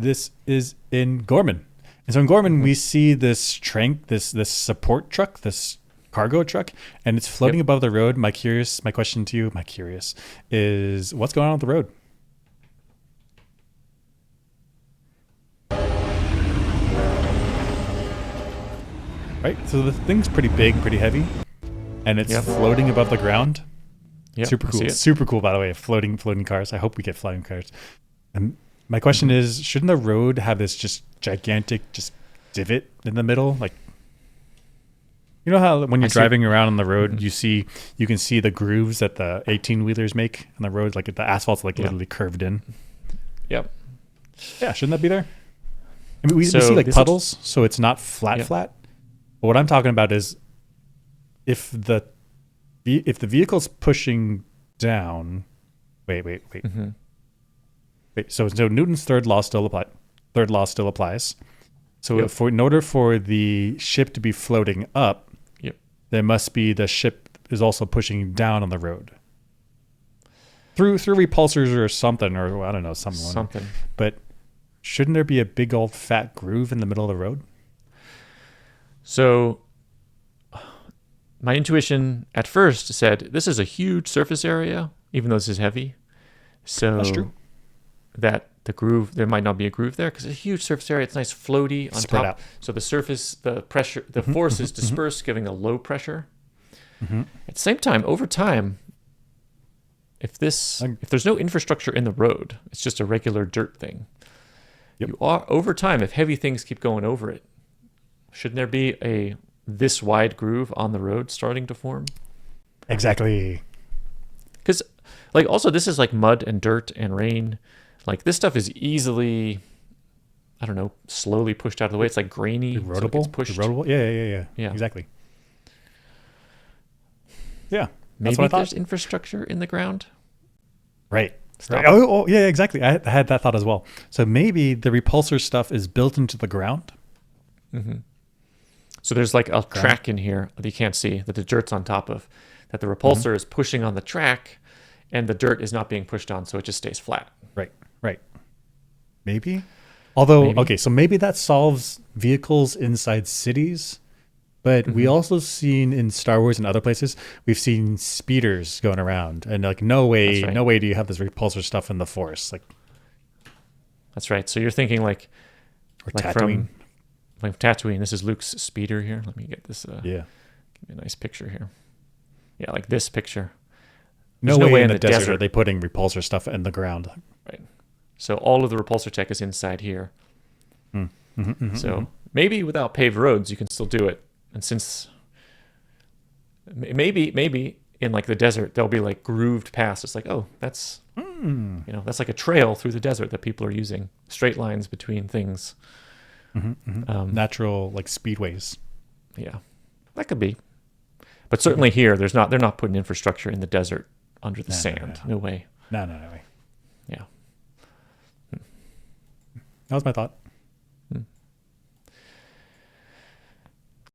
This is in Gorman. And so in Gorman, we see this support truck, this cargo truck, and it's floating above the road. My question to you, is what's going on with the road? Right? So the thing's pretty big, pretty heavy, and it's floating above the ground. Yep, super cool. Super cool, by the way, floating cars. I hope we get flying cars. And my question is, shouldn't the road have this just gigantic divot in the middle? Like, you know how when you're driving around on the road, you can see the grooves that the 18-wheelers make on the road, like the asphalt's literally curved in. Yep. Yeah, shouldn't that be there? I mean, we see like puddles, so it's not flat. But what I'm talking about is if the vehicle's pushing down. Wait. So Newton's third law still applies. So in order for the ship to be floating up, there must be the ship is also pushing down on the road through repulsors or something, or I don't know, something. But shouldn't there be a big old fat groove in the middle of the road? So my intuition at first said this is a huge surface area, even though this is heavy. So that's true. That the groove, there might not be a groove there because it's a huge surface area. It's nice floaty on spread top. Out. So the surface, the pressure, the force is dispersed, giving a low pressure. At the same time, over time, if there's no infrastructure in the road, it's just a regular dirt thing. Over time, if heavy things keep going over it, shouldn't there be this wide groove on the road starting to form? Exactly. Because also this is like mud and dirt and rain. Like this stuff is easily, I don't know, slowly pushed out of the way. It's like grainy. Erodible? So it's pushed. Erodible? Yeah. Exactly. Yeah. That's Maybe what I thought. there's infrastructure in the ground. Right. Oh, yeah, exactly. I had that thought as well. So maybe the repulsor stuff is built into the ground. So there's like a track in here that you can't see, that the dirt's on top of, that the repulsor is pushing on the track, and the dirt is not being pushed on, so it just stays flat. Right. Maybe. Although, okay, so maybe that solves vehicles inside cities, but we also seen in Star Wars and other places, we've seen speeders going around, and like no way do you have this repulsor stuff in the Force. Like, that's right. So you're thinking like Tatooine. From Tatooine. This is Luke's speeder here. Let me get this. Give me a nice picture here. Yeah, like this picture. No way in the desert are they putting repulsor stuff in the ground. Right. So all of the repulsor tech is inside here. So maybe without paved roads, you can still do it. And since maybe in like the desert, they'll be like grooved paths. It's like, oh, that's that's like a trail through the desert that people are using. Straight lines between things. Natural like speedways. Yeah, that could be. But certainly here, they're not putting infrastructure in the desert under the sand. No way. No way. Yeah. That was my thought.